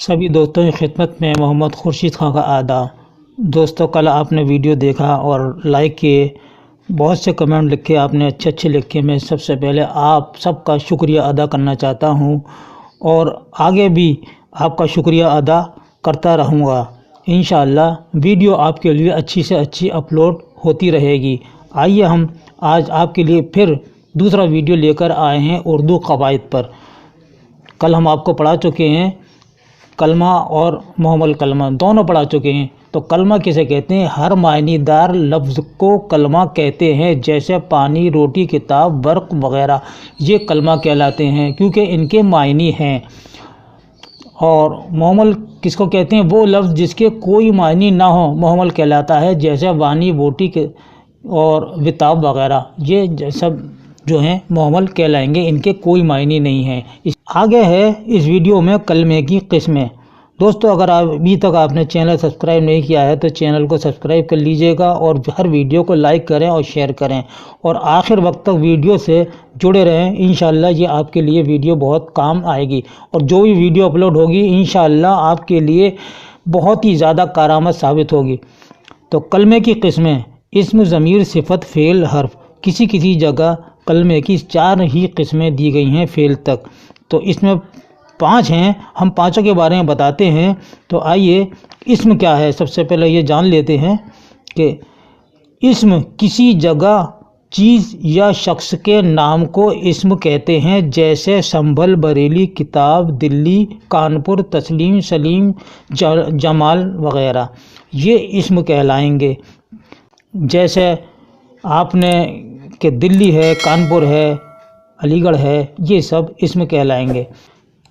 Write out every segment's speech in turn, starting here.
سبھی دوستوں کی خدمت میں محمد خورشید خان کا آداب۔ دوستوں کل آپ نے ویڈیو دیکھا اور لائک کیے، بہت سے کمنٹ لکھے آپ نے، اچھے لکھے۔ میں سب سے پہلے آپ سب کا شکریہ ادا کرنا چاہتا ہوں اور آگے بھی آپ کا شکریہ ادا کرتا رہوں گا۔ انشاءاللہ ویڈیو آپ کے لیے اچھی سے اچھی اپلوڈ ہوتی رہے گی۔ آئیے ہم آج آپ کے لیے پھر دوسرا ویڈیو لے کر آئے ہیں اردو قواعد پر۔ کل ہم آپ کو پڑھا چکے ہیں کلمہ اور محمل کلمہ، دونوں پڑھا چکے ہیں۔ تو کلمہ کسے کہتے ہیں؟ ہر معنی دار لفظ کو کلمہ کہتے ہیں، جیسے پانی، روٹی، کتاب، برق وغیرہ، یہ کلمہ کہلاتے ہیں کیونکہ ان کے معنی ہیں۔ اور محمل کس کو کہتے ہیں؟ وہ لفظ جس کے کوئی معنی نہ ہو محمل کہلاتا ہے، جیسے وانی، بوٹی اور وتاب وغیرہ، یہ سب جو ہیں محمل کہلائیں گے، ان کے کوئی معنی نہیں ہیں۔ آگے ہے اس ویڈیو میں کلمے کی قسمیں۔ دوستو اگر ابھی تک آپ نے چینل سبسکرائب نہیں کیا ہے تو چینل کو سبسکرائب کر لیجئے گا اور ہر ویڈیو کو لائک کریں اور شیئر کریں اور آخر وقت تک ویڈیو سے جڑے رہیں۔ انشاءاللہ یہ آپ کے لیے ویڈیو بہت کام آئے گی اور جو بھی ویڈیو اپلوڈ ہوگی انشاءاللہ آپ کے لیے بہت ہی زیادہ کارآمد ثابت ہوگی۔ تو کلمے کی قسمیں: اسم، ضمیر، صفت، فعل، حرف۔ کسی جگہ کلمے کی 4 ہی قسمیں دی گئی ہیں فعل تک، تو اس میں 5 ہیں، ہم پانچوں کے بارے میں بتاتے ہیں۔ تو آئیے اسم کیا ہے سب سے پہلے یہ جان لیتے ہیں کہ اسم کسی جگہ، چیز یا شخص کے نام کو اسم کہتے ہیں، جیسے سنبھل، بریلی، کتاب، دلی، کانپور، تسلیم، سلیم، جمال وغیرہ، یہ اسم کہلائیں گے۔ جیسے آپ نے کہ دلی ہے، کانپور ہے، علی گڑھ ہے، یہ سب اسم کہلائیں گے۔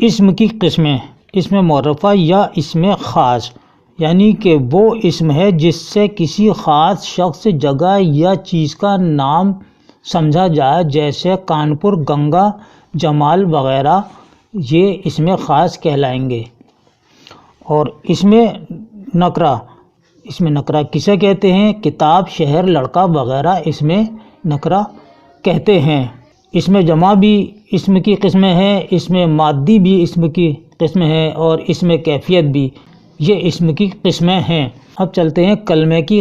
اسم کی قسمیں: اسم معرفہ یا اسم خاص، یعنی کہ وہ اسم ہے جس سے کسی خاص شخص، جگہ یا چیز کا نام سمجھا جائے، جیسے کانپور، گنگا، جمال وغیرہ، یہ اسم خاص کہلائیں گے۔ اور اسم نکرہ کسے کہتے ہیں؟ کتاب، شہر، لڑکا وغیرہ اسم نکرہ کہتے ہیں۔ اسم جمع بھی اسم کی قسمیں ہیں، اسم مادی بھی اسم کی قسم ہے اور اسم کیفیت بھی، یہ اسم کی قسمیں ہیں۔ اب چلتے ہیں کلمے کی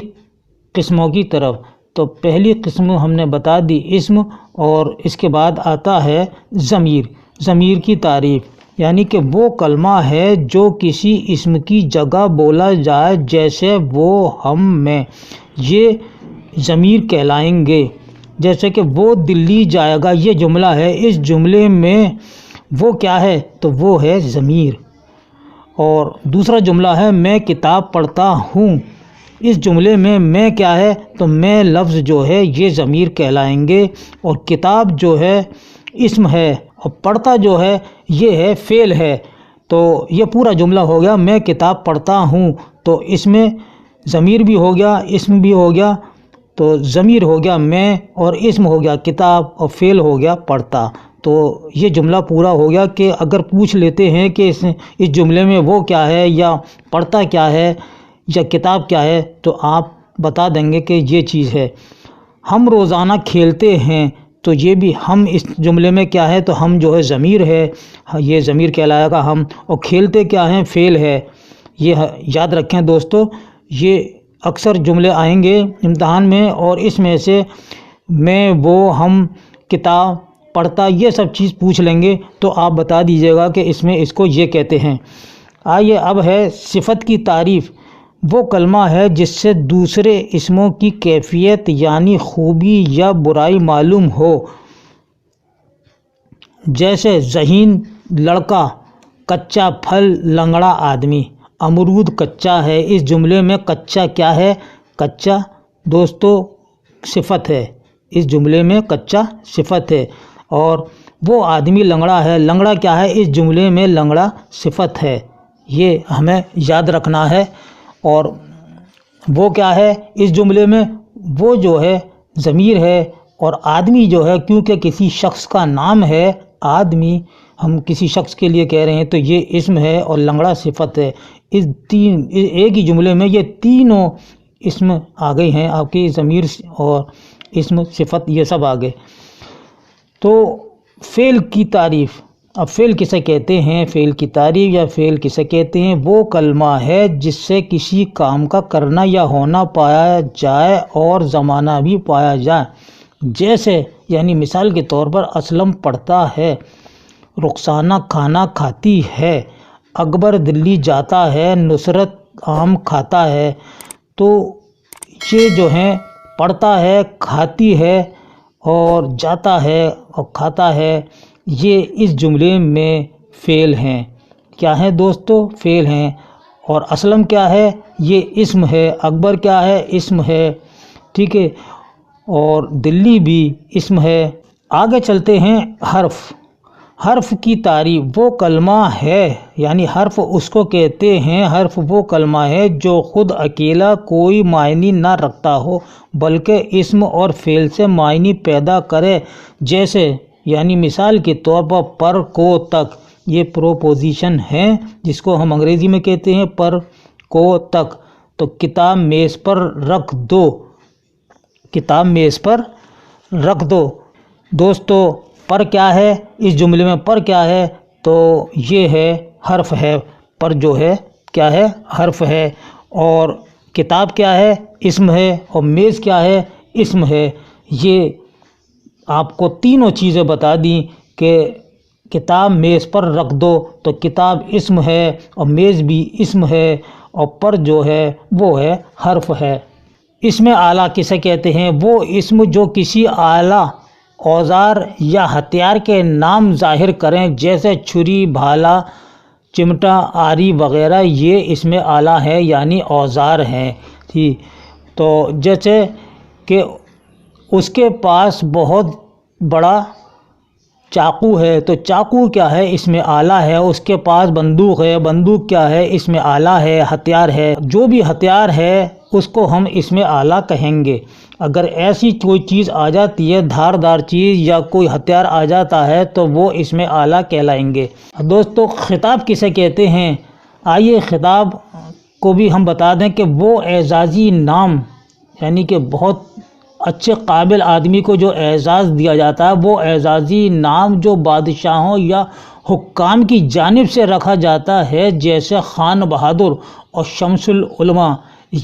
قسموں کی طرف۔ تو پہلی قسم ہم نے بتا دی اسم، اور اس کے بعد آتا ہے ضمیر۔ ضمیر کی تعریف: یعنی کہ وہ کلمہ ہے جو کسی اسم کی جگہ بولا جائے، جیسے وہ، ہم، میں، یہ ضمیر کہلائیں گے۔ جیسے کہ وہ دلی جائے گا، یہ جملہ ہے، اس جملے میں وہ کیا ہے؟ تو وہ ہے ضمیر۔ اور دوسرا جملہ ہے میں کتاب پڑھتا ہوں، اس جملے میں میں کیا ہے؟ تو میں لفظ جو ہے یہ ضمیر کہلائیں گے، اور کتاب جو ہے اسم ہے، اور پڑھتا جو ہے یہ ہے فعل ہے۔ تو یہ پورا جملہ ہو گیا میں کتاب پڑھتا ہوں، تو اس میں ضمیر بھی ہو گیا، اسم بھی ہو گیا، تو ضمیر ہو گیا میں، اور اسم ہو گیا کتاب، اور فعل ہو گیا پڑھتا۔ تو یہ جملہ پورا ہو گیا کہ اگر پوچھ لیتے ہیں کہ اس جملے میں وہ کیا ہے، یا پڑھتا کیا ہے، یا کتاب کیا ہے، تو آپ بتا دیں گے کہ یہ چیز ہے۔ ہم روزانہ کھیلتے ہیں، تو یہ بھی ہم اس جملے میں کیا ہے؟ تو ہم جو ہے ضمیر ہے، یہ ضمیر کہلائے گا ہم، اور کھیلتے کیا ہیں؟ فعل ہے۔ یہ یاد رکھیں دوستو، یہ اکثر جملے آئیں گے امتحان میں، اور اس میں سے میں، وہ، ہم، کتاب، پڑھتا، یہ سب چیز پوچھ لیں گے، تو آپ بتا دیجئے گا کہ اس میں اس کو یہ کہتے ہیں۔ آئیے اب ہے صفت کی تعریف۔ وہ کلمہ ہے جس سے دوسرے اسموں کی کیفیت یعنی خوبی یا برائی معلوم ہو، جیسے ذہین لڑکا، کچا پھل لنگڑا آدمی۔ امرود کچا ہے، اس جملے میں کچا کیا ہے؟ کچا دوستو صفت ہے، اس جملے میں کچا صفت ہے۔ اور وہ آدمی لنگڑا ہے، لنگڑا کیا ہے؟ اس جملے میں لنگڑا صفت ہے، یہ ہمیں یاد رکھنا ہے۔ اور وہ کیا ہے اس جملے میں؟ وہ جو ہے ضمیر ہے، اور آدمی جو ہے کیونکہ کسی شخص کا نام ہے آدمی، ہم کسی شخص کے لیے کہہ رہے ہیں، تو یہ اسم ہے اور لنگڑا صفت ہے۔ ایک ہی جملے میں یہ تینوں اسم آ گئے ہیں آپ کی، ضمیر اور اسم، صفت، یہ سب آ گئے۔ تو فعل کی تعریف: اب فعل کسے کہتے ہیں؟ فعل کی تعریف یا فعل کسے کہتے ہیں؟ وہ کلمہ ہے جس سے کسی کام کا کرنا یا ہونا پایا جائے اور زمانہ بھی پایا جائے، جیسے یعنی مثال کے طور پر اسلم پڑھتا ہے، رخسانہ کھانا کھاتی ہے، اکبر دلی جاتا ہے، نصرت آم کھاتا ہے۔ تو یہ جو ہیں پڑھتا ہے، کھاتی ہے اور جاتا ہے اور کھاتا ہے، یہ اس جملے میں فعل ہیں۔ کیا ہیں دوستو؟ فعل ہیں۔ اور اسلم کیا ہے؟ یہ اسم ہے۔ اکبر کیا ہے؟ اسم ہے، ٹھیک ہے، اور دلی بھی اسم ہے۔ آگے چلتے ہیں حرف۔ حرف کی تعریف وہ کلمہ ہے، یعنی حرف اس کو کہتے ہیں، حرف وہ کلمہ ہے جو خود اکیلا کوئی معنی نہ رکھتا ہو بلکہ اسم اور فعل سے معنی پیدا کرے، جیسے یعنی مثال کے طور پر کو تک، یہ پروپوزیشن ہے جس کو ہم انگریزی میں کہتے ہیں پر کو تک۔ تو کتاب میز پر رکھ دو، کتاب میز پر رکھ دو۔ دوستو پر کیا ہے اس جملے میں؟ پر کیا ہے؟ تو یہ ہے حرف ہے، پر جو ہے کیا ہے؟ حرف ہے۔ اور کتاب کیا ہے؟ اسم ہے، اور میز کیا ہے؟ اسم ہے۔ یہ آپ کو تینوں چیزیں بتا دیں کہ کتاب میز پر رکھ دو تو کتاب اسم ہے اور میز بھی اسم ہے اور پر جو ہے وہ ہے حرف ہے۔ اسم اعلیٰ کسے کہتے ہیں؟ وہ اسم جو کسی اعلیٰ اوزار یا ہتھیار کے نام ظاہر کریں، جیسے چھری، بھالا، چمٹا، آری وغیرہ، یہ اسم اعلیٰ ہے یعنی اوزار ہیں۔ ٹھیک، تو جیسے کہ اس کے پاس بہت بڑا چاقو ہے تو چاقو کیا ہے؟ اسم اعلیٰ ہے۔ اس کے پاس بندوق ہے، بندوق کیا ہے؟ اسم اعلیٰ ہے، ہتھیار ہے۔ جو بھی ہتھیار ہے اس کو ہم اسم اعلیٰ کہیں گے۔ اگر ایسی کوئی چیز آ جاتی ہے، دھاردار چیز یا کوئی ہتھیار آ جاتا ہے تو وہ اسم اعلیٰ کہلائیں گے۔ دوستو خطاب کسے کہتے ہیں؟ آئیے خطاب کو بھی ہم بتا دیں کہ وہ اعزازی نام، یعنی کہ بہت اچھے قابل آدمی کو جو اعزاز دیا جاتا ہے، وہ اعزازی نام جو بادشاہوں یا حکام کی جانب سے رکھا جاتا ہے، جیسے خان بہادر اور شمس العلماء،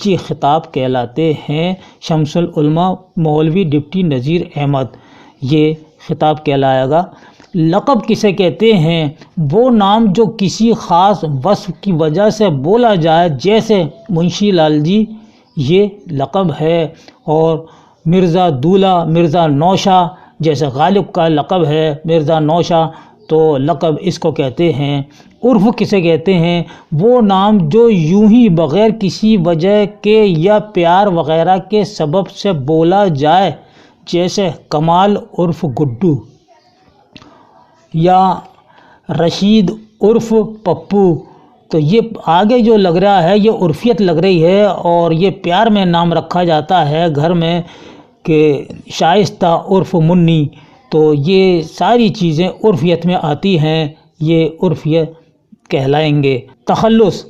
یہ خطاب کہلاتے ہیں۔ شمس العلماء مولوی ڈپٹی نذیر احمد، یہ خطاب کہلائے گا۔ لقب کسے کہتے ہیں؟ وہ نام جو کسی خاص وصف کی وجہ سے بولا جائے، جیسے منشی لال جی، یہ لقب ہے۔ اور مرزا دولہ، مرزا نوشہ، جیسے غالب کا لقب ہے مرزا نوشہ، تو لقب اس کو کہتے ہیں۔ عرف کسے کہتے ہیں؟ وہ نام جو یوں ہی بغیر کسی وجہ کے یا پیار وغیرہ کے سبب سے بولا جائے، جیسے کمال عرف گڈو یا رشید عرف پپو۔ تو یہ آگے جو لگ رہا ہے یہ عرفیت لگ رہی ہے، اور یہ پیار میں نام رکھا جاتا ہے گھر میں کہ شائستہ عرف منی، تو یہ ساری چیزیں عرفیت میں آتی ہیں، یہ عرفیت کہلائیں گے۔ تخلص،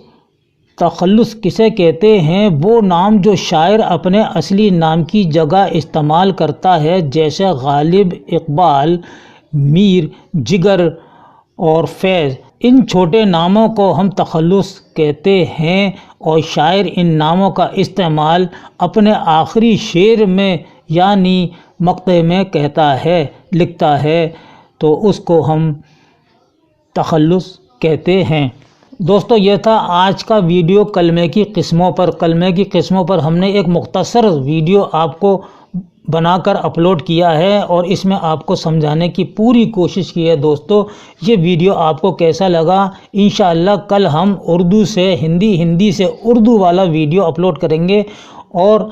تخلص کسے کہتے ہیں؟ وہ نام جو شاعر اپنے اصلی نام کی جگہ استعمال کرتا ہے، جیسے غالب، اقبال، میر، جگر اور فیض۔ ان چھوٹے ناموں کو ہم تخلص کہتے ہیں، اور شاعر ان ناموں کا استعمال اپنے آخری شعر میں یعنی مقطع میں کہتا ہے، لکھتا ہے، تو اس کو ہم تخلص کہتے ہیں۔ دوستو یہ تھا آج کا ویڈیو کلمے کی قسموں پر۔ کلمے کی قسموں پر ہم نے ایک مختصر ویڈیو آپ کو بنا کر اپلوڈ کیا ہے، اور اس میں آپ کو سمجھانے کی پوری کوشش کی ہے۔ دوستو یہ ویڈیو آپ کو کیسا لگا؟ انشاءاللہ کل ہم اردو سے ہندی، ہندی سے اردو والا ویڈیو اپلوڈ کریں گے، اور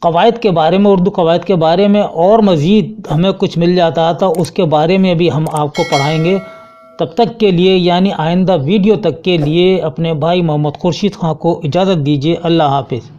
قواعد کے بارے میں، اردو قواعد کے بارے میں اور مزید ہمیں کچھ مل جاتا تھا اس کے بارے میں بھی ہم آپ کو پڑھائیں گے۔ تب تک کے لیے یعنی آئندہ ویڈیو تک کے لیے اپنے بھائی محمد خورشید خان کو اجازت دیجیے۔ اللہ حافظ۔